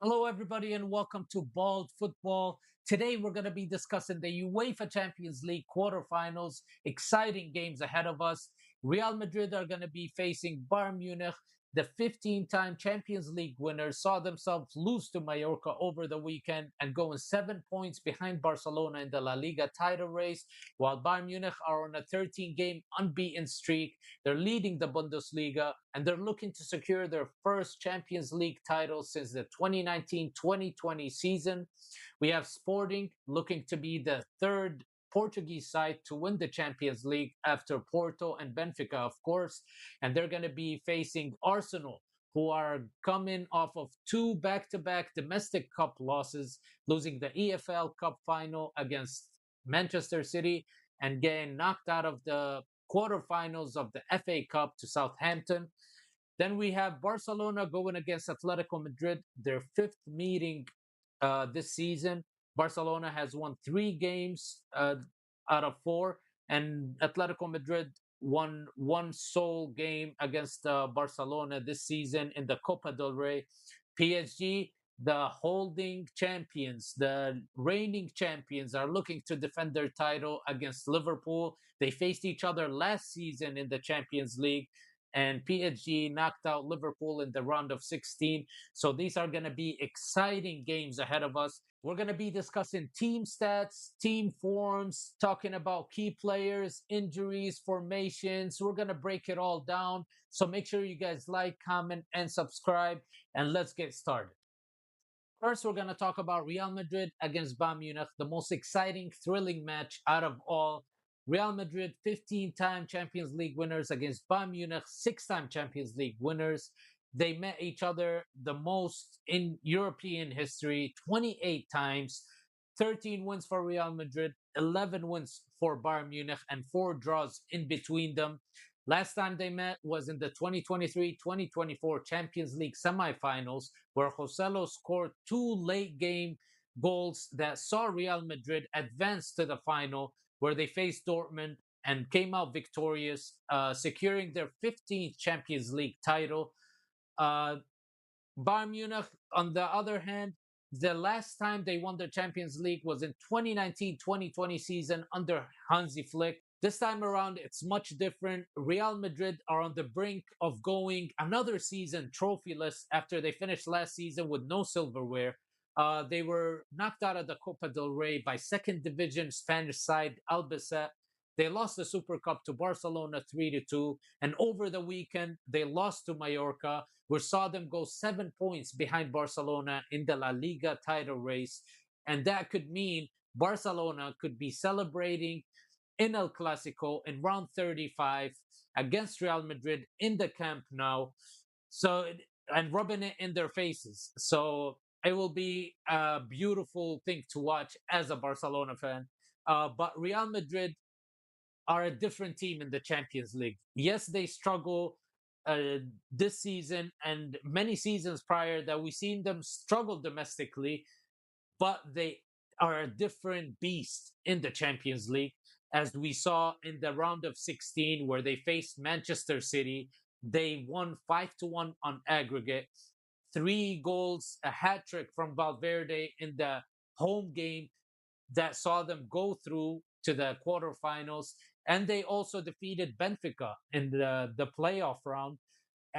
Hello, everybody, and welcome to Bald Football. Today, we're going to be discussing the UEFA Champions League quarterfinals. Exciting games ahead of us. Real Madrid are going to be facing Bayern Munich. The 15-time Champions League winners saw themselves lose to Mallorca over the weekend and going 7 points behind Barcelona in the La Liga title race, while Bayern Munich are on a 13-game unbeaten streak. They're leading the Bundesliga and they're looking to secure their first Champions League title since the 2019-2020 season. We have Sporting looking to be the third Portuguese side to win the Champions League after Porto and Benfica, of course. And they're going to be facing Arsenal, who are coming off of two back to back domestic cup losses, losing the EFL Cup final against Manchester City and getting knocked out of the quarterfinals of the FA Cup to Southampton. Then we have Barcelona going against Atletico Madrid, their fifth meeting this season. Barcelona has won 3 games out of 4, and Atletico Madrid won one sole game against Barcelona this season in the Copa del Rey. PSG, the holding champions, the reigning champions, are looking to defend their title against Liverpool. They faced each other last season in the Champions League, and PSG knocked out Liverpool in the round of 16. So these are going to be exciting games ahead of us. We're going to be discussing team stats, team forms, talking about key players, injuries, formations. We're going to break it all down. So make sure you guys like, comment, and subscribe, and let's get started. First, we're going to talk about Real Madrid against Bayern Munich, the most exciting, thrilling match out of all. Real Madrid, 15-time Champions League winners against Bayern Munich, 6-time Champions League winners. They met each other the most in European history, 28 times, 13 wins for Real Madrid, 11 wins for Bayern Munich, and 4 draws in between them. Last time they met was in the 2023-2024 Champions League semifinals, where Joselo scored 2 late-game goals that saw Real Madrid advance to the final, where they faced Dortmund and came out victorious, securing their 15th Champions League title. Uh, Bayern Munich, on the other hand, the last time they won the Champions League was in 2019-2020 season under Hansi Flick. This time around, it's much different. Real Madrid are on the brink of going another season trophyless after they finished last season with no silverware. They were knocked out of the Copa del Rey by second division Spanish side Albacete. They lost the Super Cup to Barcelona 3-2. And over the weekend, they lost to Mallorca, which saw them go 7 points behind Barcelona in the La Liga title race. And that could mean Barcelona could be celebrating in El Clasico in round 35 against Real Madrid in the Camp Nou. So, and rubbing it in their faces. So it will be a beautiful thing to watch as a Barcelona fan. But Real Madrid are a different team in the Champions League. Yes, they struggle this season and many seasons prior that we've seen them struggle domestically, but they are a different beast in the Champions League, as we saw in the round of 16 where they faced Manchester City. They won 5-1 on aggregate, 3 goals, a hat trick from Valverde in the home game that saw them go through to the quarterfinals. And they also defeated Benfica in the playoff round.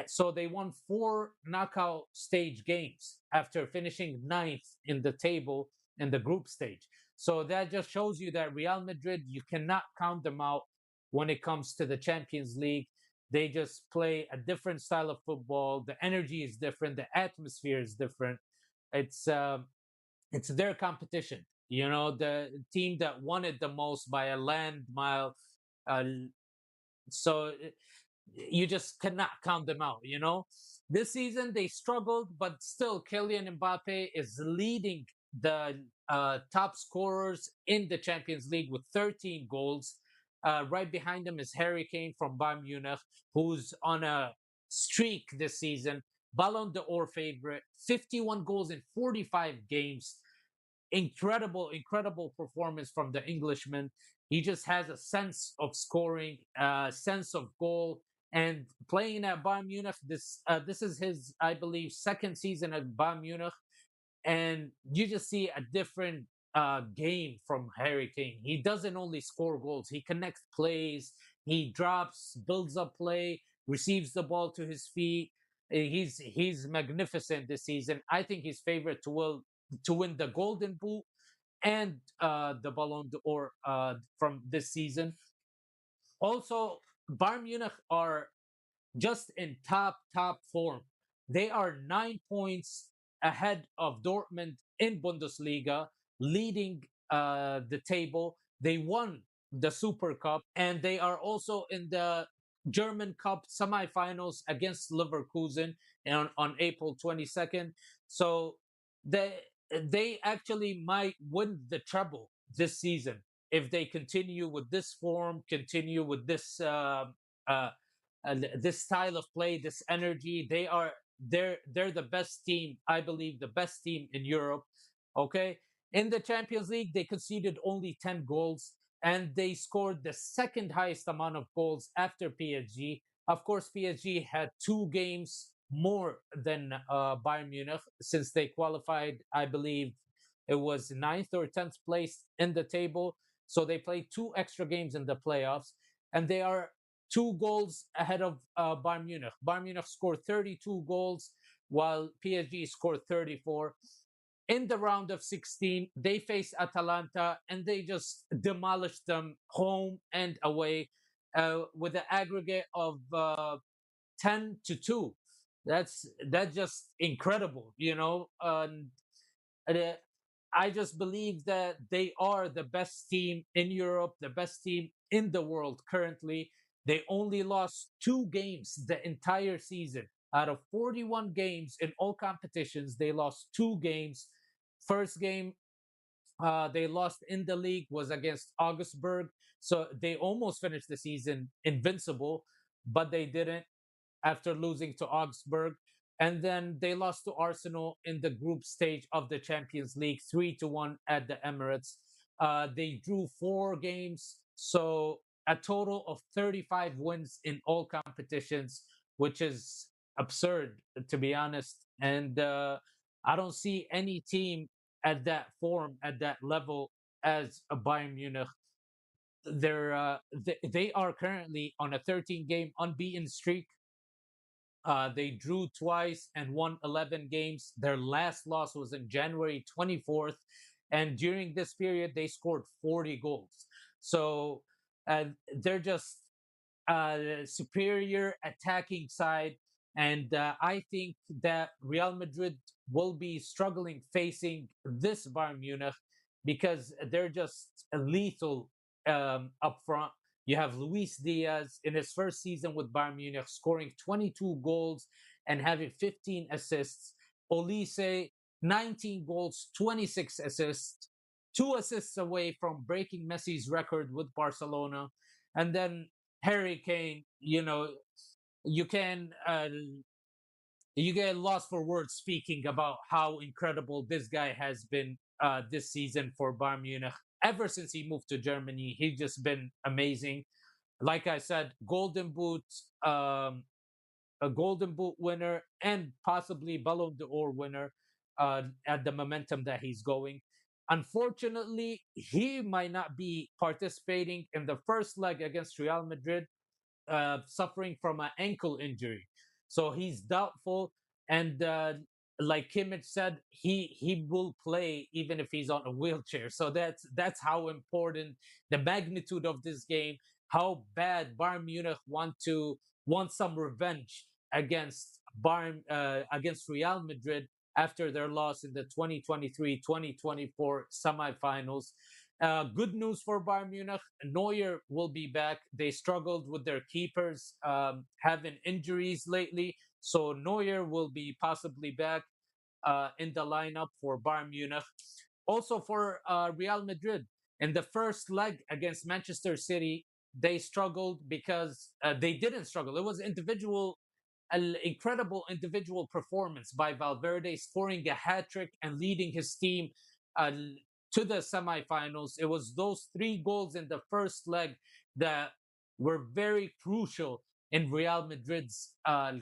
So they won 4 knockout stage games after finishing ninth in the table in the group stage. So that just shows you that Real Madrid, you cannot count them out when it comes to the Champions League. They just play a different style of football. The energy is different. The atmosphere is different. It's uh, it's their competition. You know, the team that won it the most by a land mile. Uh, so you just cannot count them out. This season they struggled, but still, Kylian Mbappe is leading the top scorers in the Champions League with 13 goals. Right behind him is Harry Kane from Bayern Munich, who's on a streak this season. Ballon d'Or favorite, 51 goals in 45 games. Incredible performance from the Englishman. He just has a sense of scoring, sense of goal, and playing at Bayern Munich. This is his, I believe, second season at Bayern Munich. and you just see a different game from Harry Kane. He doesn't only score goals; he connects plays, he drops, builds up play, receives the ball to his feet. He's magnificent this season. I think he's favorite to win the Golden Boot and the Ballon d'Or from this season. Also, Bayern Munich are just in top form. They are 9 points ahead of Dortmund in Bundesliga, leading the table. They won the Super Cup, and they are also in the German Cup semifinals against Leverkusen on April 22nd. So they they actually might win the treble this season if they continue with this form, continue with uh, this style of play, this energy. They're the best team, I believe, the best team in Europe. Okay, in the Champions League, they conceded only 10 goals, and they scored the second highest amount of goals after PSG. Of course, PSG had 2 games more than Bayern Munich since they qualified. I believe it was ninth or 10th place in the table. So they played 2 extra games in the playoffs, and they are 2 goals ahead of Bayern Munich. Bayern Munich scored 32 goals, while PSG scored 34. In the round of 16, they faced Atalanta and they just demolished them home and away with an aggregate of 10-2. That's just incredible, you know. Uh, I just believe that they are the best team in Europe, the best team in the world currently. They only lost 2 games the entire season. Out of 41 games in all competitions, they lost 2 games. First game they lost in the league was against Augsburg. So they almost finished the season invincible, but they didn't after losing to Augsburg. And then they lost to Arsenal in the group stage of the Champions League, 3-1 at the Emirates. They drew 4 games, so a total of 35 wins in all competitions, which is absurd, to be honest. And I don't see any team at that form, at that level as a Bayern Munich. They are currently on a 13-game unbeaten streak. They drew twice and won 11 games. Their last loss was in January 24th. And during this period, they scored 40 goals. So they're just superior attacking side. And I think that Real Madrid will be struggling facing this Bayern Munich because they're just lethal up front. You have Luis Diaz in his first season with Bayern Munich scoring 22 goals and having 15 assists. Olise, 19 goals, 26 assists, 2 assists away from breaking Messi's record with Barcelona. And then Harry Kane, you can you get lost for words speaking about how incredible this guy has been this season for Bayern Munich. Ever since he moved to Germany, he's just been amazing. Like I said, um, a Golden Boot winner, and possibly Ballon d'Or winner at the momentum that he's going. Unfortunately, he might not be participating in the first leg against Real Madrid, suffering from an ankle injury. So he's doubtful. And like Kimmich said, he will play even if he's on a wheelchair. So that's how important the magnitude of this game, how bad Bayern Munich want some revenge against Real Madrid after their loss in the 2023-2024 semifinals. Good news for Bayern Munich. Neuer will be back. They struggled with their keepers having injuries lately. So Neuer will be possibly back in the lineup for Bayern Munich. Also for Real Madrid, in the first leg against Manchester City, they struggled because they didn't struggle. It was an incredible individual performance by Valverde, scoring a hat trick and leading his team uh, to the semifinals. It was those 3 goals in the first leg that were very crucial in Real Madrid's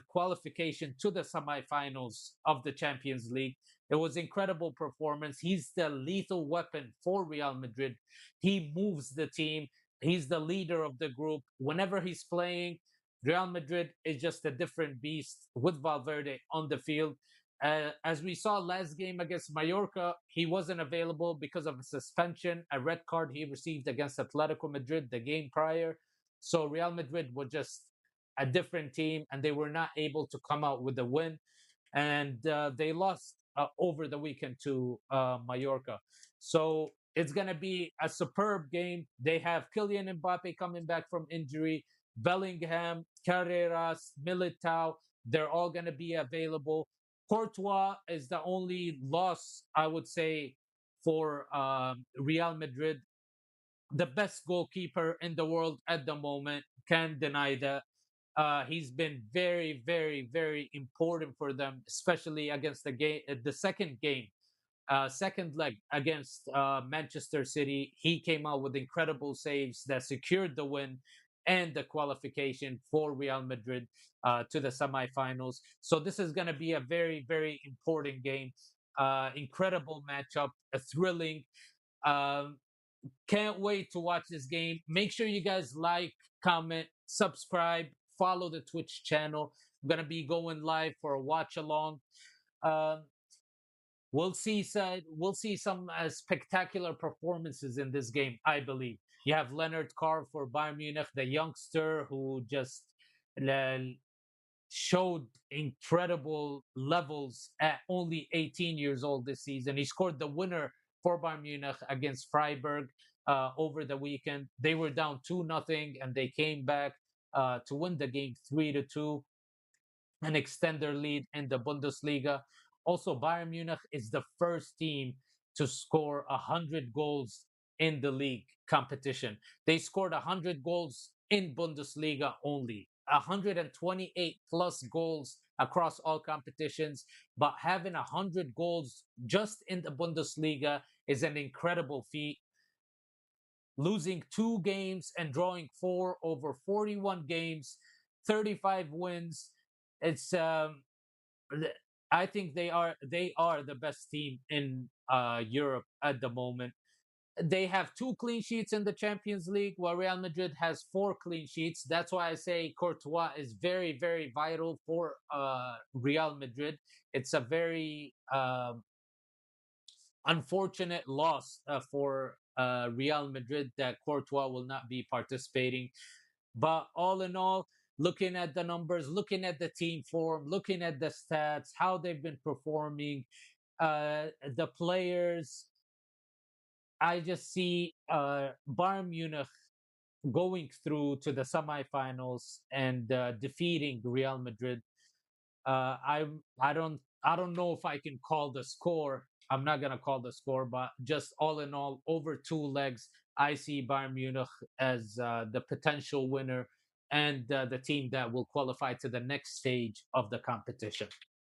qualification to the semifinals of the Champions League. It was incredible performance. He's the lethal weapon for Real Madrid. He moves the team. He's the leader of the group. Whenever he's playing, Real Madrid is just a different beast with Valverde on the field. As we saw last game against Mallorca, he wasn't available because of a suspension, a red card he received against Atletico Madrid the game prior. So Real Madrid were just a different team, and they were not able to come out with a win, and they lost over the weekend to Mallorca. So it's going to be a superb game. They have Kylian Mbappe coming back from injury, Bellingham, Carreras, Militao. They're all going to be available. Courtois is the only loss, I would say, for Real Madrid. The best goalkeeper in the world at the moment. Can't deny that. He's been very, very, very important for them, especially against the second game, second leg against Manchester City. He came out with incredible saves that secured the win and the qualification for Real Madrid to the semifinals. So this is going to be a very, very important game. Incredible matchup, a thrilling. Um, can't wait to watch this game. Make sure you guys like, comment, subscribe, follow the Twitch channel. I'm gonna be going live for a watch along. Um, we'll see some spectacular performances in this game. I believe you have Leonard Carr for Bayern Munich, the youngster who just uh, showed incredible levels at only 18 years old this season. He scored the winner for Bayern Munich against Freiburg over the weekend. They were down 2-0 and they came back to win the game 3-2 and extend their lead in the Bundesliga. Also, Bayern Munich is the first team to score 100 goals in the league competition. They scored 100 goals in Bundesliga only, 128 plus goals across all competitions. But having 100 goals just in the Bundesliga is an incredible feat. Losing 2 games and drawing 4 over 41 games, 35 wins. It's I think they are the best team in Europe at the moment. They have 2 clean sheets in the Champions League, while Real Madrid has 4 clean sheets. That's why I say Courtois is very, very vital for Real Madrid. It's a very unfortunate loss for Real Madrid that Courtois will not be participating. But all in all, looking at the numbers, looking at the team form, looking at the stats, how they've been performing, the players, I just see Bayern Munich going through to the semifinals and defeating Real Madrid. I don't know if I can call the score. I'm not gonna call the score, but just all in all, over 2 legs, I see Bayern Munich as the potential winner and the team that will qualify to the next stage of the competition.